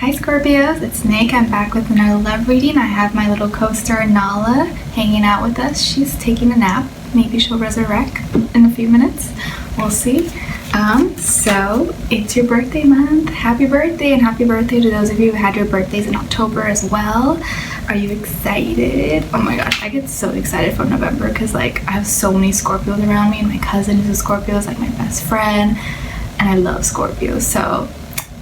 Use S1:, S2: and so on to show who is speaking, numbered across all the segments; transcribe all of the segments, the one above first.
S1: Hi Scorpios, it's Nick. I'm back with another love reading. I have my little coaster Nala hanging out with us. She's taking a nap. Maybe she'll resurrect in a few minutes. We'll see. So it's your birthday month. Happy birthday, and happy birthday to those of you who had your birthdays in October as well. Are you excited? Oh my gosh, I get so excited for November because like I have so many Scorpios around me, and my cousin is a Scorpio, is like my best friend, and I love Scorpios. So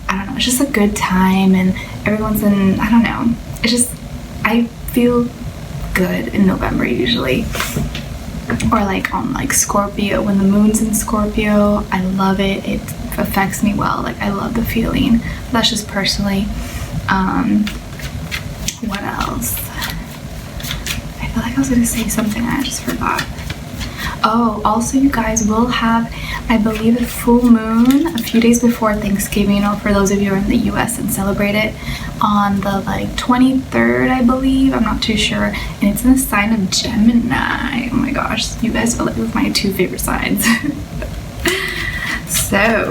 S1: I don't know, it's just a good time, and everyone's in, I don't know, it's just, I feel good in November usually, or like on like Scorpio, when the moon's in Scorpio, I love it. It affects me well, like I love the feeling. That's just personally. What else? I feel like I was gonna say something and I just forgot. Oh, also you guys will have, I believe, a full moon a few days before Thanksgiving, or for those of you who are in the US and celebrate it, on the like 23rd, I believe. I'm not too sure. And it's in the sign of Gemini. Oh my gosh, you guys are like with my two favorite signs. So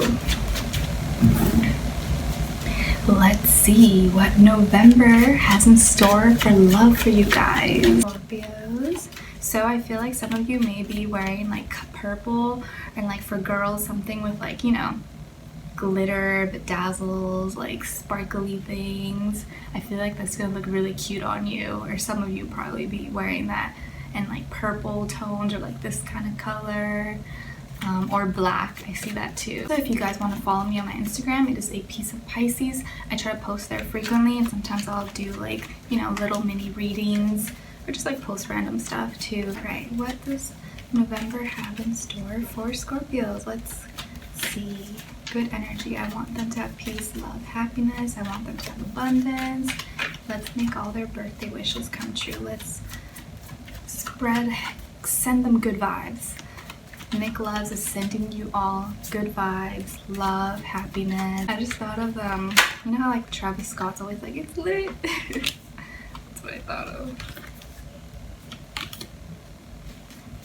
S1: let's see what November has in store for love for you guys. Scorpios. So I feel like some of you may be wearing like purple, and like for girls something with like, you know, glitter, bedazzles, like sparkly things. I feel like that's gonna look really cute on you, or some of you probably be wearing that, and like purple tones, or like this kind of color, or black. I see that too. So if you guys want to follow me on my Instagram, it is a piece of Pisces. I try to post there frequently, and sometimes I'll do like, you know, little mini readings, or just like post random stuff too. Alright, what does November have in store for Scorpios? Let's see. Good energy. I want them to have peace, love, happiness. I want them to have abundance. Let's make all their birthday wishes come true. Let's send them good vibes. NicLoves is sending you all good vibes, love, happiness. I just thought of, you know how like Travis Scott's always like, it's lit? That's what I thought of.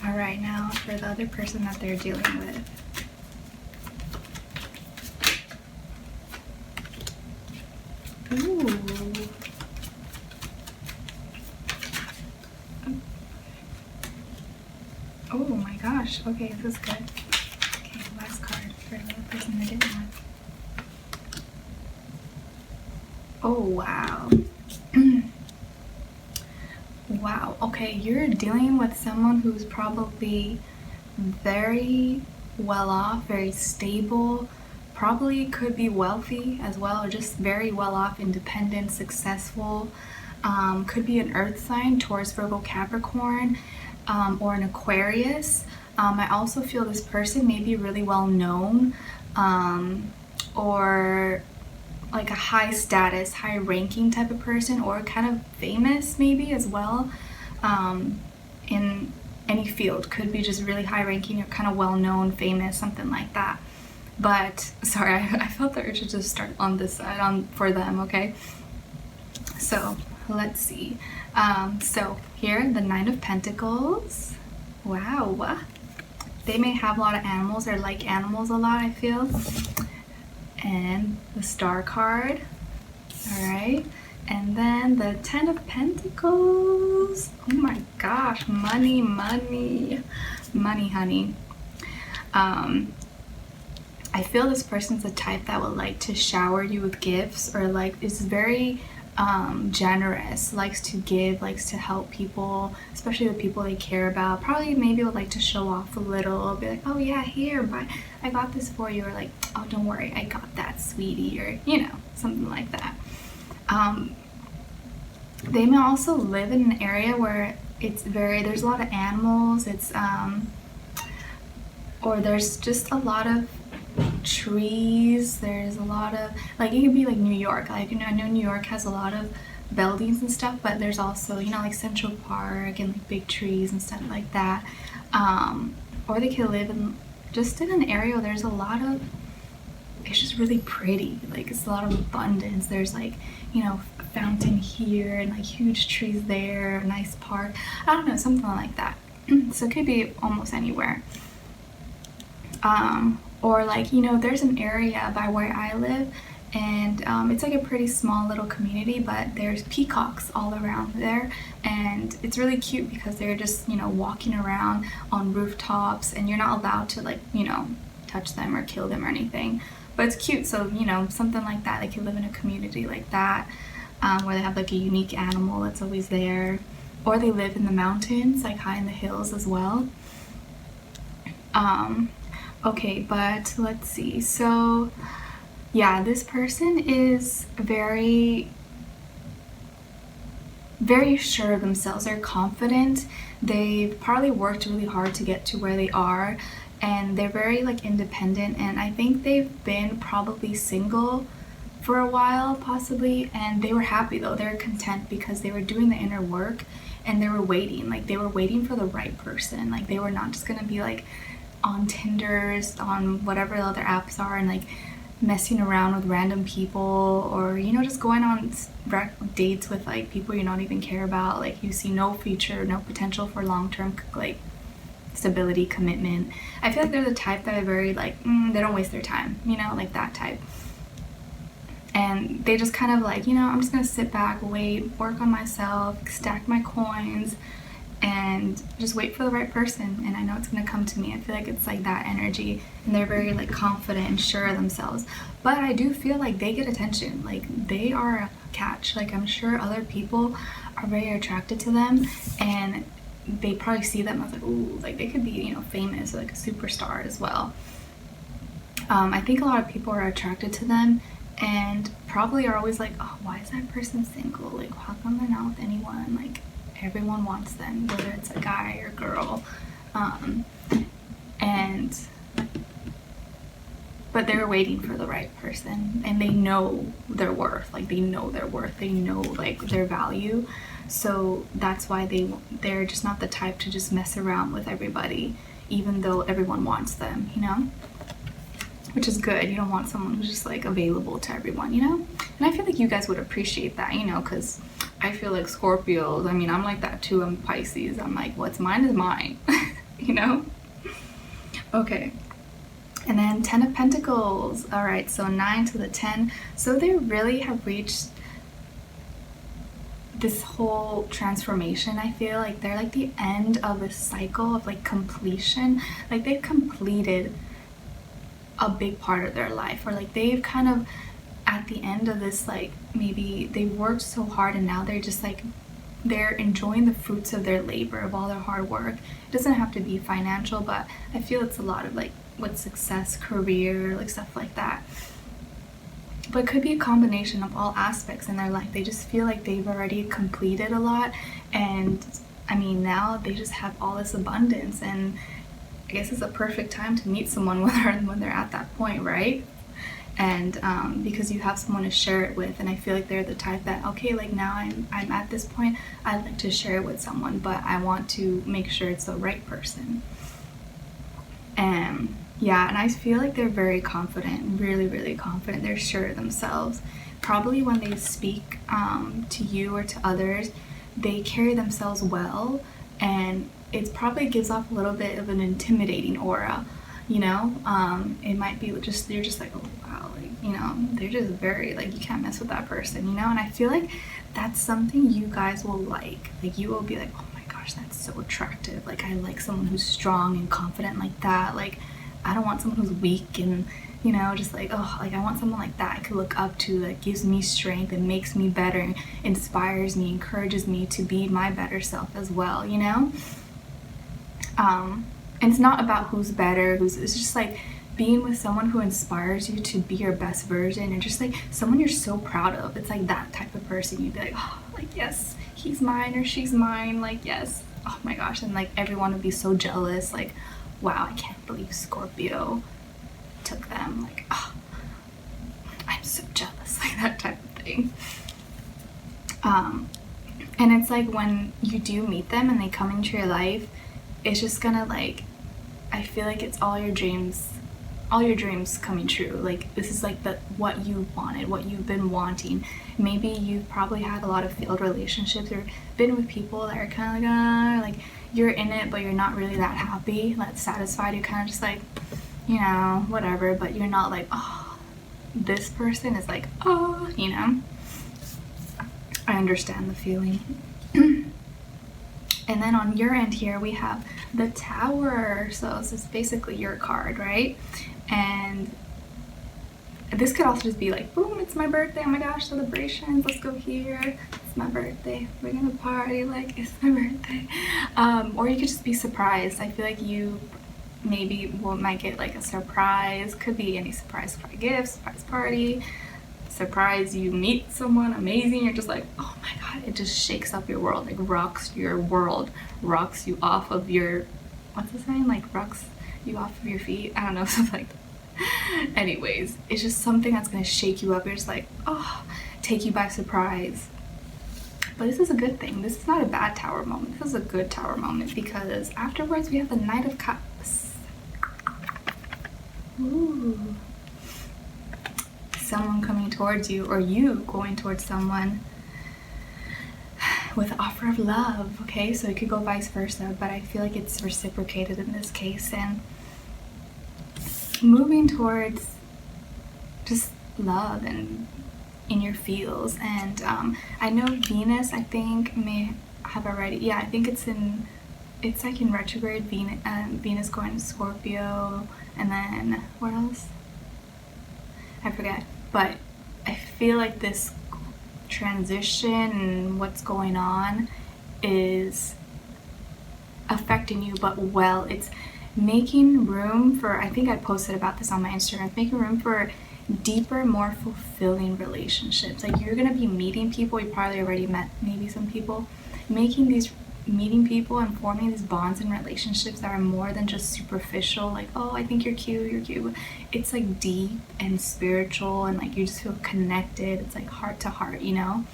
S1: Alright, now for the other person that they're dealing with. Ooh. Oh my gosh. Okay, this is good. Okay, last card for the person they're dealing with. Oh, wow. Wow, okay, you're dealing with someone who's probably very well off, very stable, probably could be wealthy as well, or just very well off, independent, successful. Could be an earth sign, Taurus, Virgo, Capricorn, or an Aquarius. I also feel this person may be really well known, or like a high status, high ranking type of person, or kind of famous maybe as well, in any field. Could be just really high ranking, or kind of well known, famous, something like that. But sorry, I felt the urge to just start on this side for them. Okay, so let's see. So here, the Nine of Pentacles. Wow, they may have a lot of animals, or like animals a lot, I feel. And the Star card. All right, and then the Ten of Pentacles. Oh my gosh, money, money, money, honey. I feel this person's the type that would like to shower you with gifts, or like is very generous, likes to give, likes to help people, especially the people they care about. Probably maybe would like to show off a little, be like, oh yeah, here, but I got this for you, or like, oh don't worry, I got that, sweetie, or you know, something like that. They may also live in an area where it's there's a lot of animals, it's or there's just a lot of trees. There's a lot of, like, it could be like New York, like, you know, I know New York has a lot of buildings and stuff, but there's also, you know, like Central Park and like big trees and stuff like that. Or they could live in just in an area where there's a lot of, it's just really pretty, like it's a lot of abundance. There's like, you know, a fountain here and like huge trees there, a nice park, I don't know, something like that. So it could be almost anywhere. Or like, you know, there's an area by where I live and it's like a pretty small little community, but there's peacocks all around there, and it's really cute because they're just, you know, walking around on rooftops, and you're not allowed to, like, you know, touch them or kill them or anything, but it's cute. So, you know, something like that, they can live in a community like that, where they have like a unique animal that's always there, or they live in the mountains, like high in the hills as well. Okay, but let's see. So yeah, this person is very sure of themselves. They're confident. They've probably worked really hard to get to where they are, and they're very like independent, and I think they've been probably single for a while possibly, and they were happy though. They were content because they were doing the inner work, and they were waiting. Like, they were waiting for the right person. Like, they were not just gonna be like on Tinders, on whatever other apps are, and like messing around with random people, or, you know, just going on dates with like people you don't even care about. Like, you see no future, no potential for long-term like stability, commitment. I feel like they're the type that are very like, they don't waste their time, you know, like that type. And they just kind of like, you know, I'm just gonna sit back, wait, work on myself, stack my coins, and just wait for the right person, and I know it's gonna come to me. I feel like it's like that energy, and they're very like confident and sure of themselves. But I do feel like they get attention. Like, they are a catch. Like, I'm sure other people are very attracted to them, and they probably see them as like, ooh, like they could be, you know, famous, or like a superstar as well. I think a lot of people are attracted to them, and probably are always like, oh, why is that person single? Like, how come they're not with anyone? Like, everyone wants them, whether it's a guy or girl. But they're waiting for the right person, and they know their worth. Like, they know their worth. They know like their value. So that's why they're just not the type to just mess around with everybody, even though everyone wants them, you know? Which is good. You don't want someone who's just like available to everyone, you know? And I feel like you guys would appreciate that, you know, because I feel like Scorpios, I mean, I'm like that too. I'm Pisces. I'm like, what's mine is mine, you know? Okay. And then 10 of Pentacles. All right, so 9 to the 10. So they really have reached this whole transformation. I feel like they're like the end of a cycle of like completion. Like, they've completed a big part of their life, or like they've kind of at the end of this, like maybe they worked so hard, and now they're just like, they're enjoying the fruits of their labor, of all their hard work. It doesn't have to be financial, but I feel it's a lot of like with success, career, like stuff like that. But it could be a combination of all aspects in their life. They just feel like they've already completed a lot, and I mean, now they just have all this abundance, and I guess it's a perfect time to meet someone when they're at that point, right? And because you have someone to share it with, and I feel like they're the type that, okay, like now I'm at this point, I'd like to share it with someone, but I want to make sure it's the right person. And yeah, and I feel like they're very confident, really, really confident. They're sure of themselves. Probably when they speak to you or to others, they carry themselves well, and it probably gives off a little bit of an intimidating aura, you know? It might be just, you're just like, oh wow, like, you know, they're just very, like, you can't mess with that person, you know? And I feel like that's something you guys will like. Like, you will be like, oh my gosh, that's so attractive. Like, I like someone who's strong and confident like that. Like, I don't want someone who's weak and, you know, just like, oh, like, I want someone like that I could look up to, that gives me strength and makes me better, inspires me, encourages me to be my better self as well, you know? And it's not about who's better, it's just like being with someone who inspires you to be your best version, and just like someone you're so proud of. It's like that type of person. You'd be like, oh, like, yes, he's mine or she's mine, like, yes, oh my gosh. And like everyone would be so jealous, like, wow, I can't believe Scorpio took them, like, oh, I'm so jealous, like that type of thing. And it's like when you do meet them and they come into your life, it's just gonna, like, I feel like it's all your dreams coming true. Like, this is like what you wanted, what you've been wanting. Maybe you've probably had a lot of failed relationships, or been with people that are kind of like you're in it but you're not really that happy, that satisfied. You're kind of just like, you know, whatever, but you're not like, oh, this person is like, oh, you know, I understand the feeling. And then on your end here, we have the Tower. So this is basically your card, right? And this could also just be like, boom, it's my birthday. Oh my gosh, celebrations. Let's go here. It's my birthday. We're gonna party like it's my birthday. Or you could just be surprised. I feel like you maybe might get like a surprise. Could be any surprise gift, surprise party, surprise you meet someone amazing. You're just like, oh my god, it just shakes up your world, like rocks your world, rocks you off of your, what's the saying, like rocks you off of your feet, I don't know, something like that. Anyways, it's just something that's gonna shake you up. You're just like, oh, take you by surprise. But this is a good thing. This is not a bad Tower moment. This is a good Tower moment, because afterwards we have the Knight of Cups. Ooh. Someone coming towards you, or you going towards someone with an offer of love. Okay, so it could go vice versa, but I feel like it's reciprocated in this case, and moving towards just love and in your feels. And I know Venus, I think, may have already, yeah, I think it's like in retrograde. Venus going to Scorpio, and then what else, I forget. But I feel like this transition and what's going on is affecting you, but well, it's making room for, I think I posted about this on my Instagram, it's making room for deeper, more fulfilling relationships. Like, you're gonna be meeting people, you probably already met maybe some people, meeting people and forming these bonds and relationships that are more than just superficial, like, oh, I think you're cute. It's like deep and spiritual, and like you just feel connected. It's like heart to heart, you know?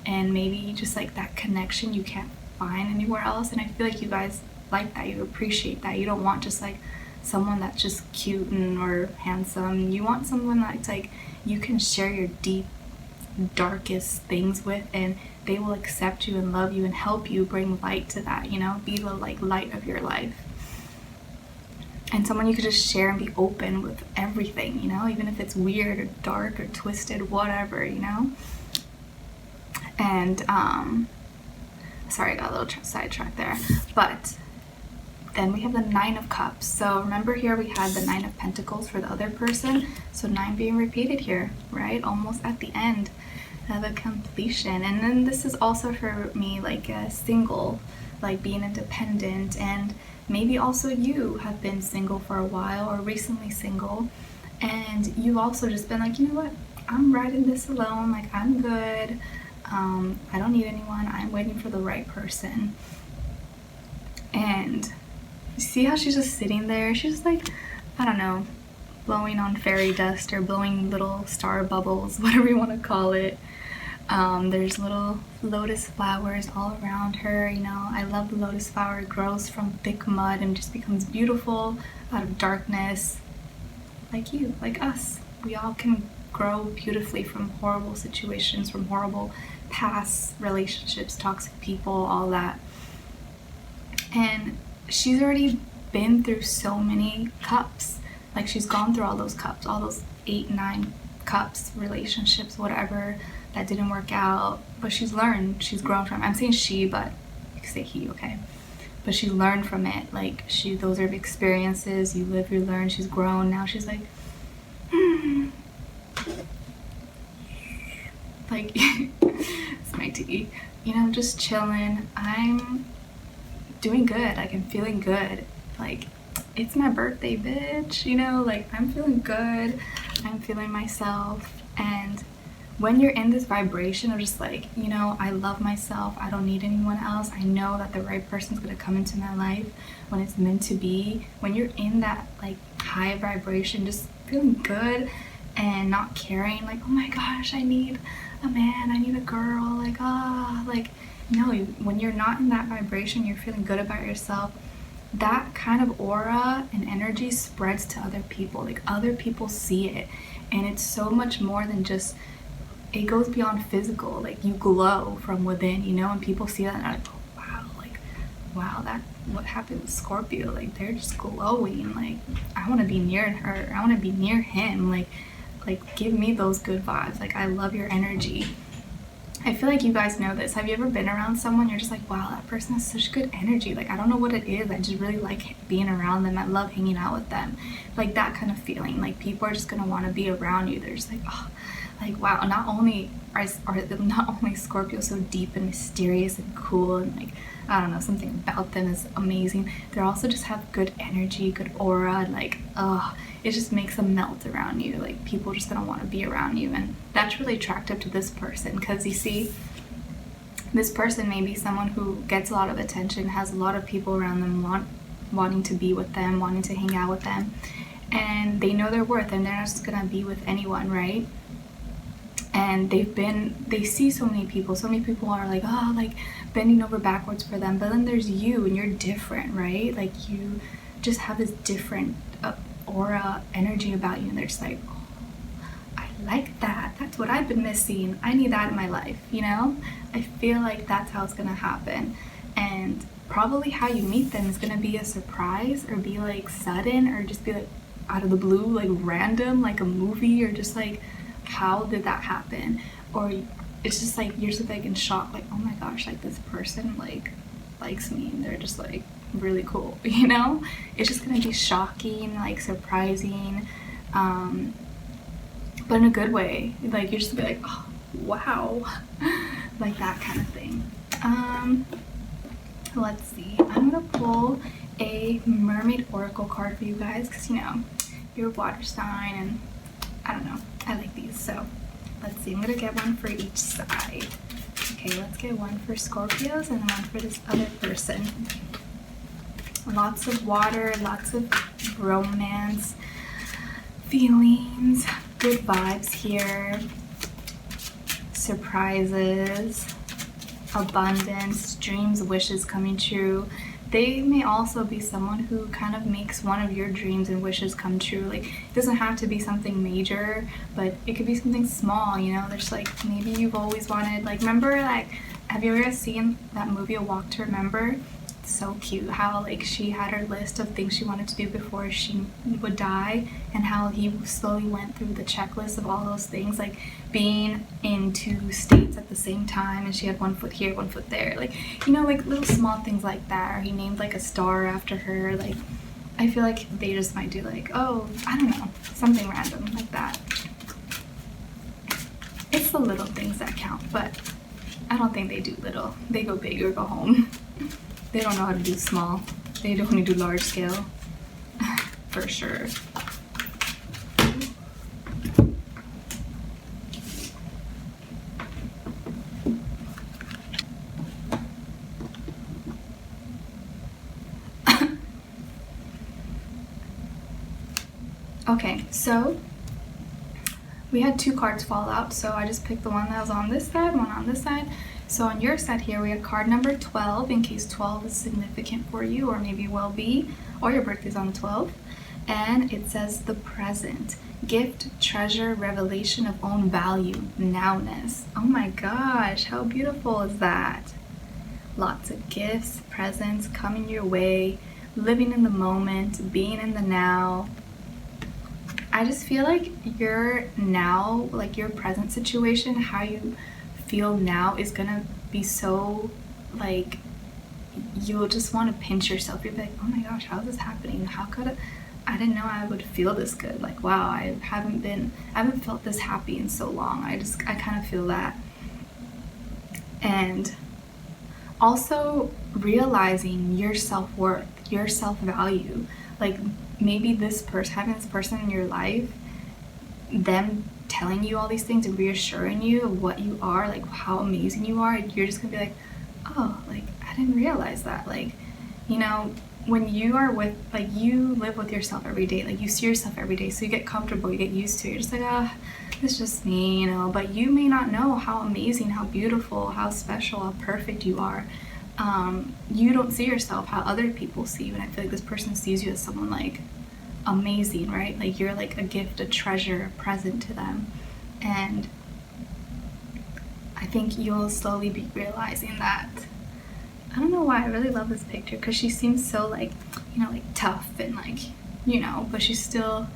S1: And maybe just like that connection you can't find anywhere else. And I feel like you guys like that, you appreciate that. You don't want just like someone that's just cute or handsome. You want someone that's like you can share your deep, darkest things with, and they will accept you and love you and help you bring light to that, you know, be the like light of your life. And someone you could just share and be open with everything, you know, even if it's weird or dark or twisted, whatever, you know. And sorry, I got a little sidetracked there. But then we have the Nine of Cups. So remember, here we had the Nine of Pentacles for the other person, so 9 being repeated here, right? Almost at the end of a completion. And then this is also for me like a single, like being independent, and maybe also you have been single for a while or recently single, and you've also just been like, you know what, I'm riding this alone, like I'm good, I don't need anyone, I'm waiting for the right person. And you see how she's just sitting there, she's just like, I don't know, blowing on fairy dust or blowing little star bubbles, whatever you want to call it. There's little lotus flowers all around her, you know. I love the lotus flower. It grows from thick mud and just becomes beautiful out of darkness, like you, like us. We all can grow beautifully from horrible situations, from horrible past relationships, toxic people, all that. And she's already been through so many cups. Like, she's gone through all those cups, all those 8, 9 cups, relationships, whatever, that didn't work out. But she's learned, she's grown from it. I'm saying she, but you can say he, okay? But she learned from it. Like, those are experiences. You live, you learn. She's grown. Now she's like, like, it's my tea. You know, just chilling. I'm doing good. Like, I'm feeling good. Like, it's my birthday, bitch. You know, like, I'm feeling good. I'm feeling myself. And when you're in this vibration of just like, you know, I love myself, I don't need anyone else, I know that the right person's gonna come into my life when it's meant to be. When you're in that like high vibration, just feeling good and not caring like, oh my gosh, I need a man, I need a girl, like, like, no, when you're not in that vibration, you're feeling good about yourself, that kind of aura and energy spreads to other people. Like, other people see it, and it's so much more than just, it goes beyond physical. Like, you glow from within, you know, and people see that and they're like, oh, wow, like, wow, that, what happened with Scorpio? Like, they're just glowing. Like, I want to be near her, I want to be near him. Like, like give me those good vibes. Like I love your energy. I feel like you guys know this. Have you ever been around someone you're just like, wow, that person has such good energy. Like I don't know what it is. I just really like being around them. I love hanging out with them. Like that kind of feeling. Like people are just gonna want to be around you. They're just like, oh, like wow. Not only are Scorpio so deep and mysterious and cool and like I don't know, something about them is amazing. They also just have good energy, good aura, and like it just makes them melt around you. Like people are just gonna want to be around you, and that's really attractive to this person because you see, this person may be someone who gets a lot of attention, has a lot of people around them wanting to be with them, wanting to hang out with them, and they know their worth, and they're not just gonna be with anyone, right? And they see so many people are like, oh, like bending over backwards for them, but then there's you, and you're different, right? Like you just have this different aura, energy about you, and they're just like, oh, I like that. That's what I've been missing. I need that in my life, you know? I feel like that's how it's gonna happen. And probably how you meet them is gonna be a surprise, or be like sudden, or just be like out of the blue, like random, like a movie, or just like, how did that happen? Or it's just like you're just like in shock, like, oh my gosh, like this person like likes me, and they're just like really cool, you know? It's just gonna be shocking, like surprising, but in a good way. Like you're just gonna be like, oh wow, like that kind of thing. Let's see, I'm gonna pull a mermaid oracle card for you guys because you know you're a water sign, and I don't know, I like these. So let's see, I'm gonna get one for each side. Okay, let's get one for Scorpios and one for this other person. Lots of water, lots of romance, feelings, good vibes here, surprises, abundance, dreams, wishes coming true. They may also be someone who kind of makes one of your dreams and wishes come true. Like it doesn't have to be something major, but it could be something small, you know? There's like, maybe you've always wanted, like, remember, like, have you ever seen that movie A Walk to Remember? It's so cute how like she had her list of things she wanted to do before she would die, and how he slowly went through the checklist of all those things, like being in 2 states at the same time, and she had 1 foot here, 1 foot there, like, you know, like little small things like that. Or he named like a star after her. Like I feel like they just might do like, oh, I don't know, something random like that. It's the little things that count, but I don't think they do little. They go big or go home. They don't know how to do small. They only do large scale, for sure. Okay, so we had 2 cards fall out, so I just picked the one that was on this side, one on this side. So on your side here, we have card number 12, in case 12 is significant for you, or maybe will be, or your birthday's on the 12th. And it says the present, gift, treasure, revelation of own value, nowness. Oh my gosh, how beautiful is that? Lots of gifts, presents coming your way, living in the moment, being in the now. I just feel like your now, like your present situation, how you feel now is gonna be so, like, you'll just want to pinch yourself. You'll be like, oh my gosh, how is this happening? How could I didn't know I would feel this good. Like, wow, I haven't felt this happy in so long. I kind of feel that. And also realizing your self-worth, your self-value. Like maybe this person, having this person in your life, them telling you all these things and reassuring you of what you are, like how amazing you are, you're just gonna be like, oh, like I didn't realize that. Like, you know, when you are with, like, you live with yourself every day, like you see yourself every day, so you get comfortable, you get used to it. You're just like, ah, it's just me, you know. But you may not know how amazing, how beautiful, how special, how perfect you are. You don't see yourself how other people see you, and I feel like this person sees you as someone like amazing, right? Like you're like a gift, a treasure, a present to them. And I think you'll slowly be realizing that. I don't know why I really love this picture, because she seems so, like, you know, like tough and like, you know, but she's still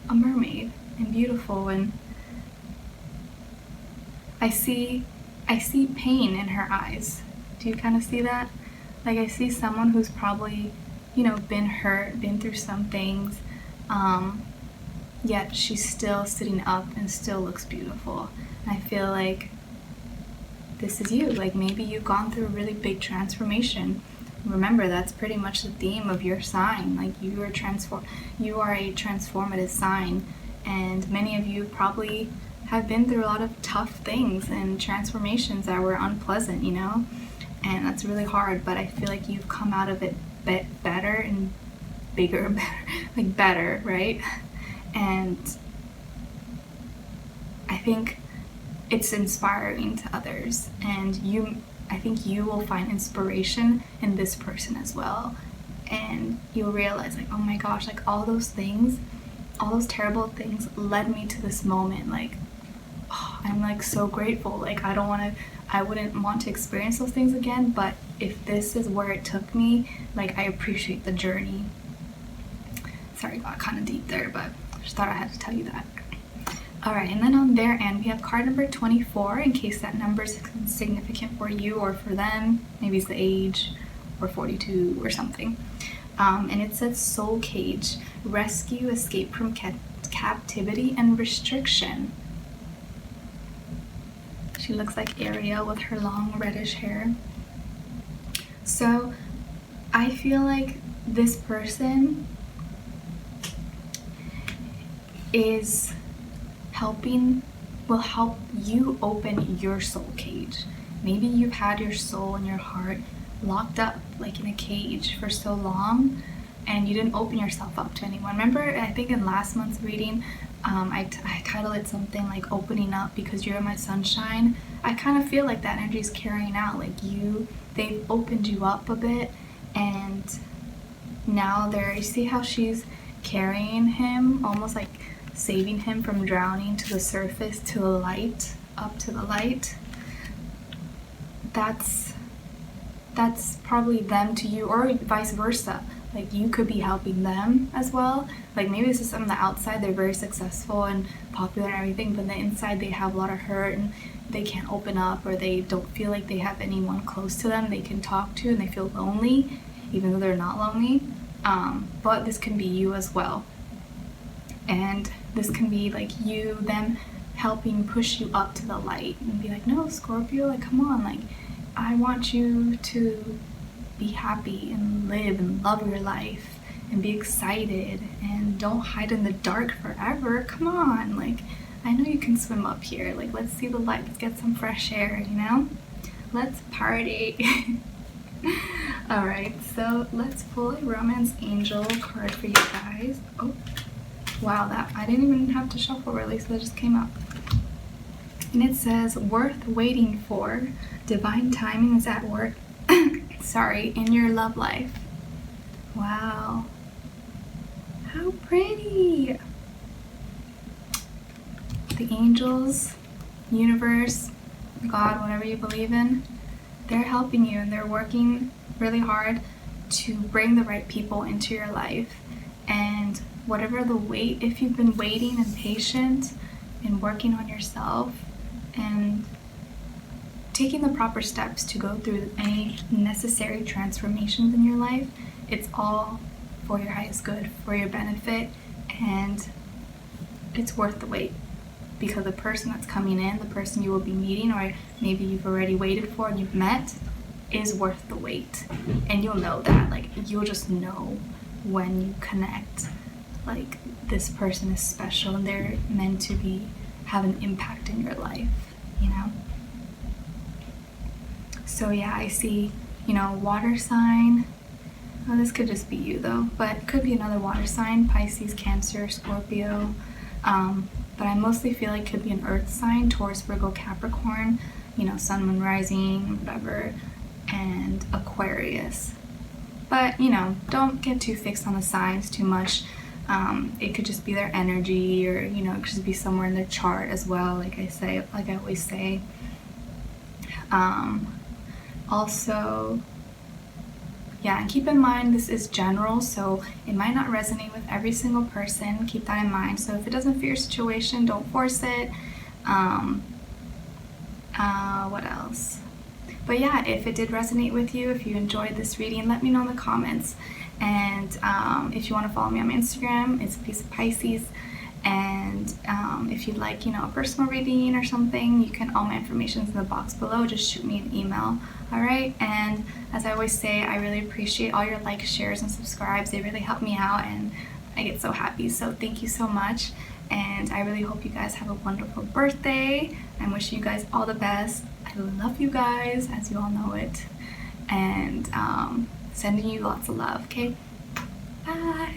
S1: a mermaid. and beautiful, and I see pain in her eyes. Do you kind of see that? Like, I see someone who's probably, you know, been hurt, been through some things, yet she's still sitting up and still looks beautiful. And I feel like this is you. Like, maybe you've gone through a really big transformation. Remember, that's pretty much the theme of your sign. Like, you are a transformative sign, and many of you probably have been through a lot of tough things and transformations that were unpleasant, you know, and that's really hard, but I feel like you've come out of it better and bigger, better, right? And I think it's inspiring to others, and I think you will find inspiration in this person as well, and you'll realize, like, oh my gosh, like, all those things, all those terrible things led me to this moment. Like, oh, I'm like so grateful. Like, I wouldn't want to experience those things again, but if this is where it took me, like, I appreciate the journey. Sorry, got kind of deep there, but just thought I had to tell you that. All right, and then on their end, we have card number 24, in case that number is significant for you or for them. Maybe it's the age, or 42 or something. And it says soul cage, rescue, escape from captivity and restriction. She looks like Ariel with her long reddish hair. So I feel like this person will help you open your soul cage. Maybe you've had your soul and your heart locked up like in a cage for so long, and you didn't open yourself up to anyone. Remember, I think in last month's reading, I titled it something like opening up because you're my sunshine. I kind of feel like that energy is carrying out, like they've opened you up a bit, and now you see how she's carrying him, almost like saving him from drowning to the surface, to the light, up to the light. That's probably them to you, or vice versa. Like, you could be helping them as well. Like, maybe this is on the outside, they're very successful and popular and everything, but on the inside they have a lot of hurt and they can't open up, or they don't feel like they have anyone close to them they can talk to, and they feel lonely even though they're not lonely. But this can be you as well, and this can be like them helping push you up to the light and be like, no, Scorpio, like, come on, like, I want you to be happy and live and love your life and be excited, and don't hide in the dark forever. Come on, like, I know you can swim up here. Like, let's see the light, let's get some fresh air, you know? Let's party. All right, so let's pull a romance angel card for you guys. Oh, wow, that I didn't even have to shuffle really, so that just came up. And it says, worth waiting for. Divine timing is at work. Sorry, in your love life. Wow. How pretty. The angels, universe, God, whatever you believe in, they're helping you, and they're working really hard to bring the right people into your life. And whatever the wait, if you've been waiting and patient and working on yourself and taking the proper steps to go through any necessary transformations in your life, it's all for your highest good, for your benefit, and it's worth the wait, because the person that's coming in, the person you will be meeting, or maybe you've already waited for and you've met, is worth the wait. And you'll know that, like, you'll just know when you connect, like, this person is special and they're meant to have an impact in your life, you know? So yeah, I see, you know, water sign. Oh, this could just be you though, but it could be another water sign, Pisces, Cancer, Scorpio. But I mostly feel like it could be an earth sign, Taurus, Virgo, Capricorn, you know, sun, moon, rising, whatever, and Aquarius. But, you know, don't get too fixed on the signs too much. It could just be their energy, or, you know, it could just be somewhere in their chart as well, like I always say. Also, yeah, and keep in mind this is general, so it might not resonate with every single person. Keep that in mind. So if it doesn't fit your situation, don't force it. What else? But yeah, if it did resonate with you, if you enjoyed this reading, let me know in the comments. And if you want to follow me on my Instagram, it's a piece of Pisces. And if you'd like, you know, a personal reading or something, you can, all my information's in the box below. Just shoot me an email. All right. And as I always say, I really appreciate all your likes, shares, and subscribes. They really help me out, and I get so happy. So thank you so much. And I really hope you guys have a wonderful birthday. I'm wishing you guys all the best. I love you guys, as you all know it. And sending you lots of love, okay? Bye.